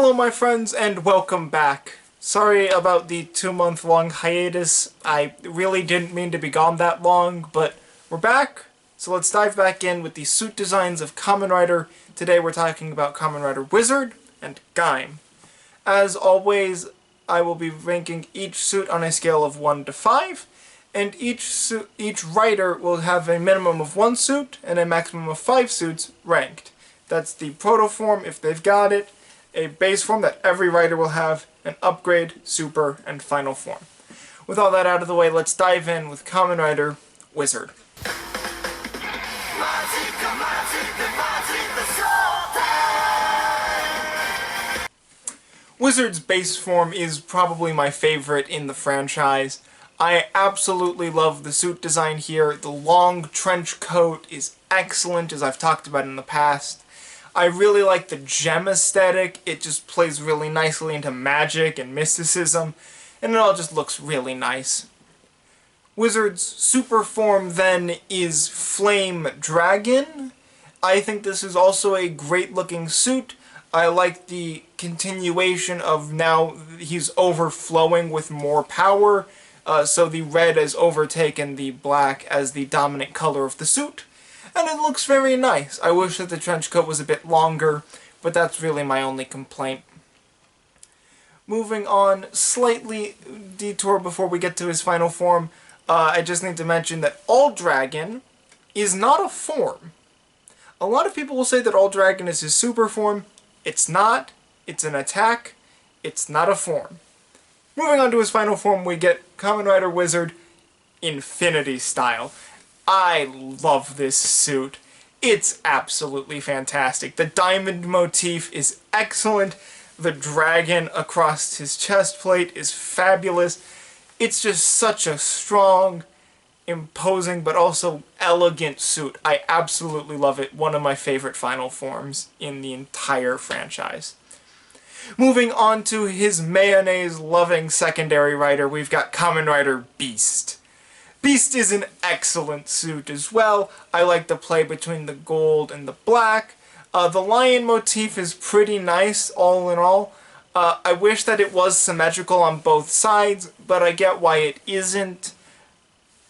Hello my friends and welcome back. Sorry about the 2-month-long hiatus. I really didn't mean to be gone that long, but we're back. So let's dive back in with the suit designs of Kamen Rider. Today we're talking about Kamen Rider Wizard and Gaim. As always, I will be ranking each suit on a scale of 1 to 5, and each rider will have a minimum of 1 suit and a maximum of 5 suits ranked. That's the proto form if they've got it, a base form that every rider will have, an upgrade, super, and final form. With all that out of the way, let's dive in with Kamen Rider Wizard. Wizard's base form is probably my favorite in the franchise. I absolutely love the suit design here. The long trench coat is excellent, as I've talked about in the past. I really like the gem aesthetic. It just plays really nicely into magic and mysticism, and it all just looks really nice. Wizard's super form then is Flame Dragon. I think this is also a great looking suit. I like the continuation of now he's overflowing with more power, so the red has overtaken the black as the dominant color of the suit. And it looks very nice. I wish that the trench coat was a bit longer, but that's really my only complaint. Moving on, slightly detour before we get to his final form, I just need to mention that All Dragon is not a form. A lot of people will say that All Dragon is his super form. It's not. It's an attack. It's not a form. Moving on to his final form, we get Kamen Rider Wizard Infinity Style. I love this suit. It's absolutely fantastic. The diamond motif is excellent. The dragon across his chest plate is fabulous. It's just such a strong, imposing, but also elegant suit. I absolutely love it. One of my favorite final forms in the entire franchise. Moving on to his mayonnaise-loving secondary rider, we've got Kamen Rider Beast. Beast is an excellent suit as well. I like the play between the gold and the black. The lion motif is pretty nice, all in all. I wish that it was symmetrical on both sides, but I get why it isn't.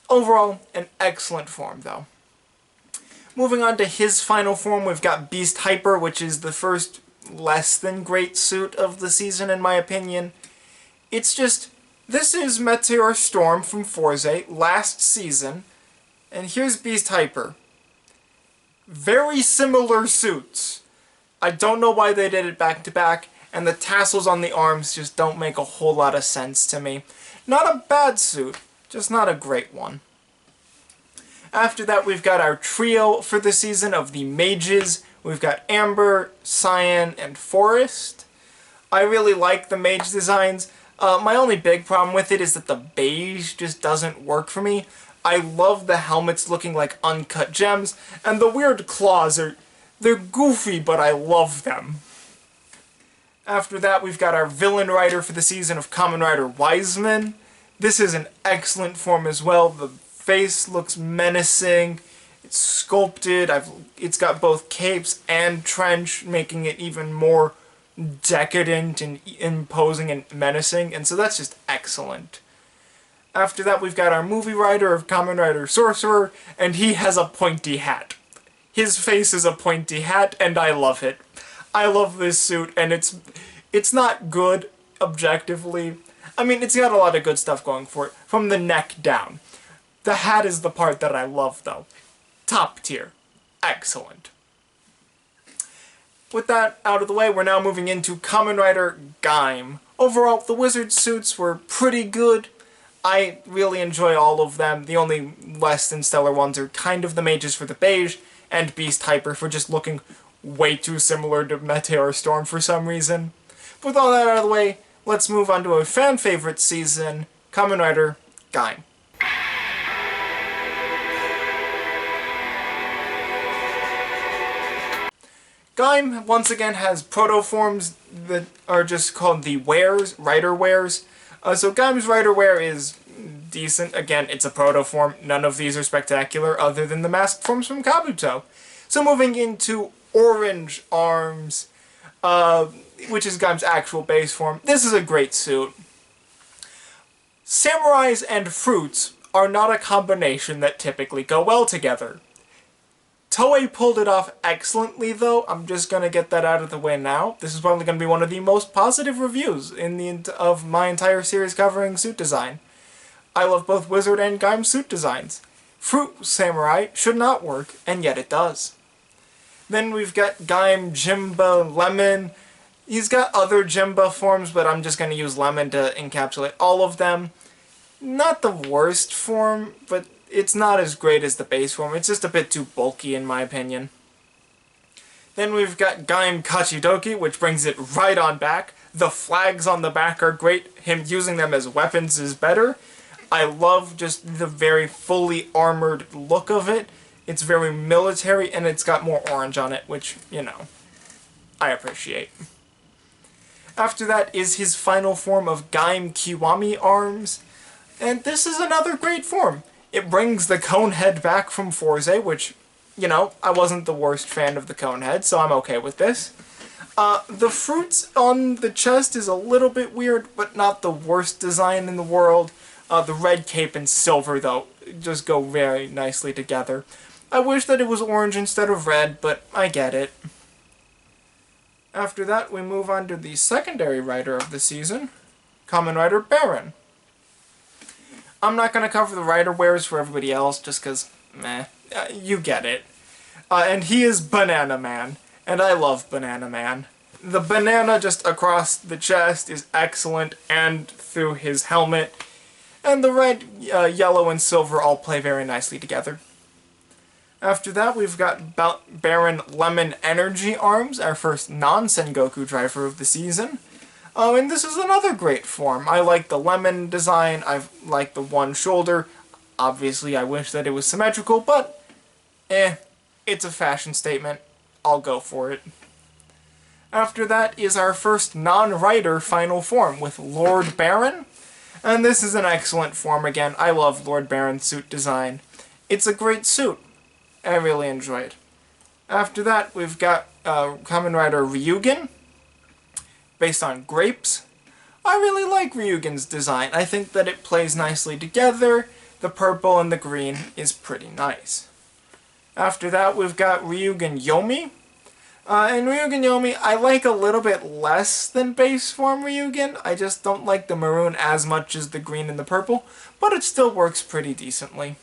Overall, an excellent form, though. Moving on to his final form, we've got Beast Hyper, which is the first less than great suit of the season, in my opinion. It's just... This is Meteor Storm from Forza last season, and here's Beast Hyper. Very similar suits. I don't know why they did it back to back, and the tassels on the arms just don't make a whole lot of sense to me. Not a bad suit, just not a great one. After that, we've got our trio for the season of the mages. We've got Amber, Cyan, and Forest. I really like the mage designs. My only big problem with it is that the beige just doesn't work for me. I love the helmets looking like uncut gems, and the weird claws they're goofy, but I love them. After that, we've got our villain rider for the season of Kamen Rider Wiseman. This is an excellent form as well. The face looks menacing, it's sculpted, it's got both capes and trench, making it even more decadent and imposing and menacing, and so that's just excellent. After that, we've got our movie rider of Kamen Rider Sorcerer, and he has a pointy hat. His face is a pointy hat, and I love it. I love this suit, and it's not good objectively. I mean, it's got a lot of good stuff going for it, from the neck down. The hat is the part that I love, though. Top tier. Excellent. With that out of the way, we're now moving into Kamen Rider Gaim. Overall, the wizard suits were pretty good. I really enjoy all of them. The only less than stellar ones are kind of the mages for the beige, and Beast Hyper for just looking way too similar to Meteor Storm for some reason. With all that out of the way, let's move on to a fan-favorite season, Kamen Rider Gaim. Gaim, once again, has proto-forms that are just called the wares, rider wares. So Gaim's rider wear is decent. Again, it's a proto-form. None of these are spectacular other than the masked forms from Kabuto. So moving into Orange Arms, which is Gaim's actual base form. This is a great suit. Samurais and fruits are not a combination that typically go well together. Toei pulled it off excellently, though. I'm just going to get that out of the way now. This is probably going to be one of the most positive reviews of my entire series covering suit design. I love both Wizard and Gaim suit designs. Fruit Samurai should not work, and yet it does. Then we've got Gaim, Jimba, Lemon. He's got other Jimba forms, but I'm just going to use Lemon to encapsulate all of them. Not the worst form, but it's not as great as the base form. It's just a bit too bulky in my opinion. Then we've got Gaim Kachidoki, which brings it right on back. The flags on the back are great. Him using them as weapons is better. I love just the very fully armored look of it. It's very military, and it's got more orange on it, which, you know, I appreciate. After that is his final form of Gaim Kiwami arms. And this is another great form. It brings the cone head back from Forze, which, you know, I wasn't the worst fan of the cone head, so I'm okay with this. The fruits on the chest is a little bit weird, but not the worst design in the world. The red cape and silver, though, just go very nicely together. I wish that it was orange instead of red, but I get it. After that, we move on to the secondary rider of the season, Kamen Rider Baron. I'm not going to cover the rider wears for everybody else, just because, meh, you get it. And he is Banana Man, and I love Banana Man. The banana just across the chest is excellent, and through his helmet. And the red, yellow, and silver all play very nicely together. After that, we've got Baron Lemon Energy Arms, our first non-Sengoku driver of the season. And this is another great form. I like the lemon design, I like the one shoulder. Obviously, I wish that it was symmetrical, but, it's a fashion statement. I'll go for it. After that is our first non-rider final form with Lord Baron. And this is an excellent form again. I love Lord Baron's suit design. It's a great suit. I really enjoy it. After that, we've got Kamen Rider Ryugen, based on grapes. I really like Ryugen's design. I think that it plays nicely together. The purple and the green is pretty nice. After that, we've got Ryugen Yomi. And Ryugen Yomi, I like a little bit less than base form Ryugen. I just don't like the maroon as much as the green and the purple, but it still works pretty decently.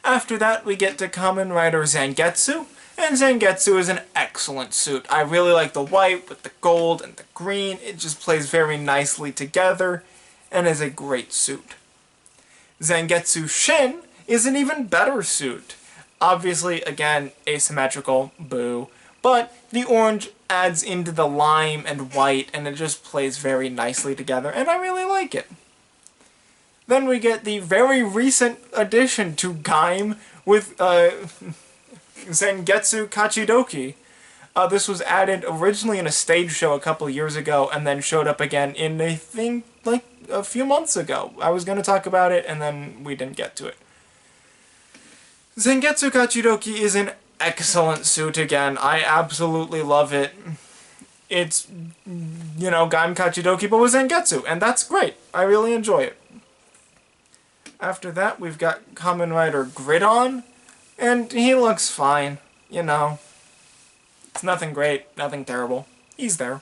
After that, we get to Kamen Rider Zangetsu, and Zangetsu is an excellent suit. I really like the white with the gold and the green. It just plays very nicely together, and is a great suit. Zangetsu Shin is an even better suit. Obviously, again, asymmetrical, boo, but the orange adds into the lime and white, and it just plays very nicely together, and I really like it. Then we get the very recent addition to Gaim with Zangetsu Kachidoki. This was added originally in a stage show a couple years ago, and then showed up again in a thing like a few months ago. I was going to talk about it, and then we didn't get to it. Zangetsu Kachidoki is an excellent suit again. I absolutely love it. It's, you know, Gaim Kachidoki, but with Zangetsu, and that's great. I really enjoy it. After that, we've got Kamen Rider Gridon, and he looks fine, you know. It's nothing great, nothing terrible. He's there.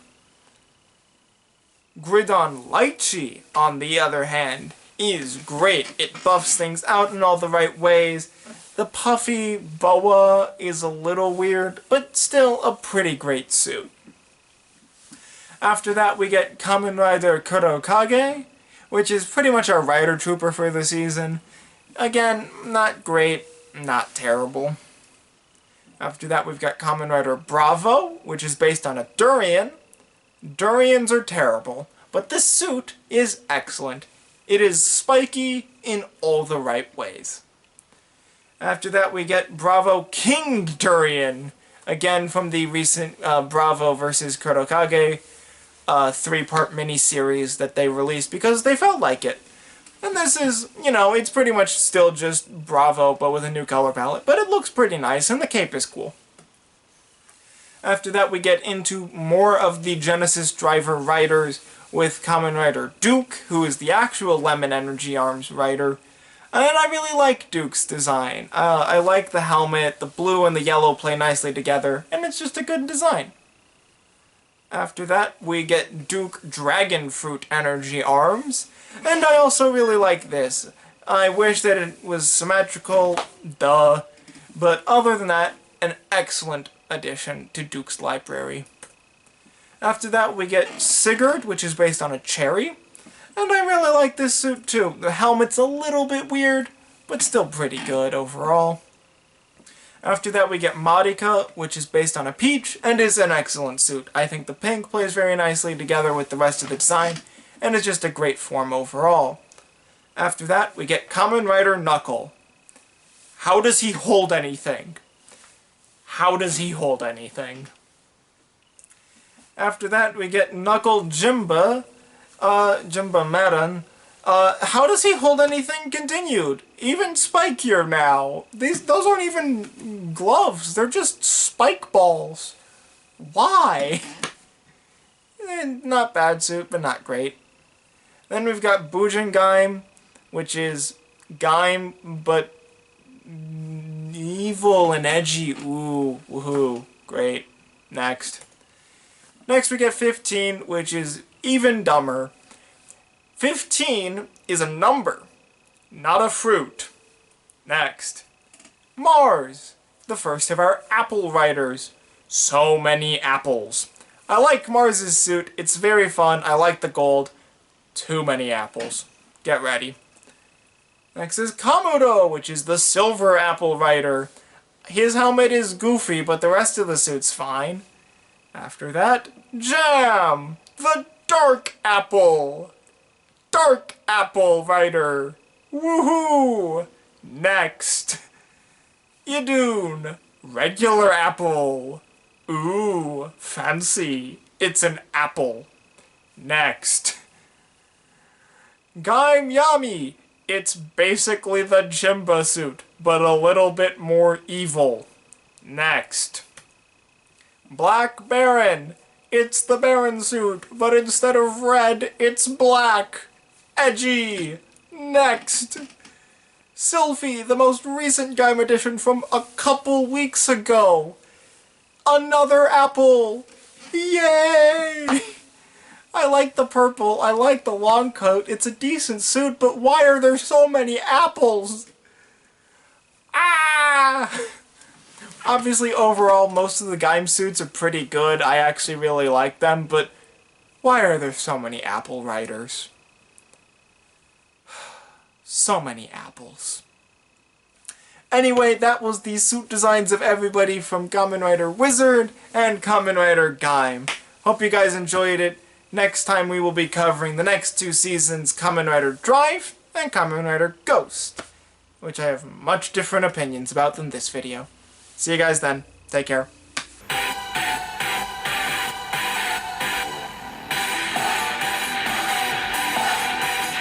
Gridon Lychee, on the other hand, is great. It buffs things out in all the right ways. The puffy boa is a little weird, but still a pretty great suit. After that, we get Kamen Rider Kurokage, which is pretty much our Rider Trooper for the season. Again, not great, not terrible. After that, we've got Kamen Rider Bravo, which is based on a durian. Durians are terrible, but this suit is excellent. It is spiky in all the right ways. After that, we get Bravo King Durian, again from the recent Bravo vs. Kurokage 3-part miniseries that they released because they felt like it. And this is, you know, it's pretty much still just Bravo, but with a new color palette, but it looks pretty nice, and the cape is cool. After that, we get into more of the Genesis Driver riders with Kamen Rider Duke, who is the actual Lemon Energy Arms rider. And I really like Duke's design. I like the helmet, the blue and the yellow play nicely together, and it's just a good design. After that, we get Duke Dragon Fruit Energy Arms, and I also really like this. I wish that it was symmetrical, duh, but other than that, an excellent addition to Duke's library. After that, we get Sigurd, which is based on a cherry, and I really like this suit too. The helmet's a little bit weird, but still pretty good overall. After that, we get Marika, which is based on a peach, and is an excellent suit. I think the pink plays very nicely together with the rest of the design, and is just a great form overall. After that, we get Kamen Rider Knuckle. How does he hold anything? How does he hold anything? After that, we get Knuckle Jimba, Jimba Maran. How does he hold anything continued? Even spikier now. Those aren't even gloves, they're just spike balls. Why? Not bad suit, but not great. Then we've got Bujin Gaim, which is Gaim, but evil and edgy. Ooh, woohoo, great. Next. Next we get 15, which is even dumber. 15 is a number, not a fruit. Next. Mars, the first of our apple riders. So many apples. I like Mars's suit, it's very fun, I like the gold. Too many apples. Get ready. Next is Kamuro, which is the silver apple rider. His helmet is goofy, but the rest of the suit's fine. After that, Jam, the dark apple. Dark apple rider. Woohoo! Next. Idun, regular apple. Ooh, fancy. It's an apple. Next. Gaim Yami. It's basically the Jimba suit, but a little bit more evil. Next. Black Baron. It's the Baron suit, but instead of red, it's black. Edgy. Next. Sylphie, the most recent Gaim edition from a couple weeks ago. Another apple. Yay! I like the purple, I like the long coat, it's a decent suit, but why are there so many apples? Ah! Obviously, overall, most of the Gaim suits are pretty good, I actually really like them, but why are there so many apple riders? So many apples. Anyway, that was the suit designs of everybody from Kamen Rider Wizard and Kamen Rider Gaim. Hope you guys enjoyed it. Next time we will be covering the next two seasons, Kamen Rider Drive and Kamen Rider Ghost, which I have much different opinions about than this video. See you guys then. Take care.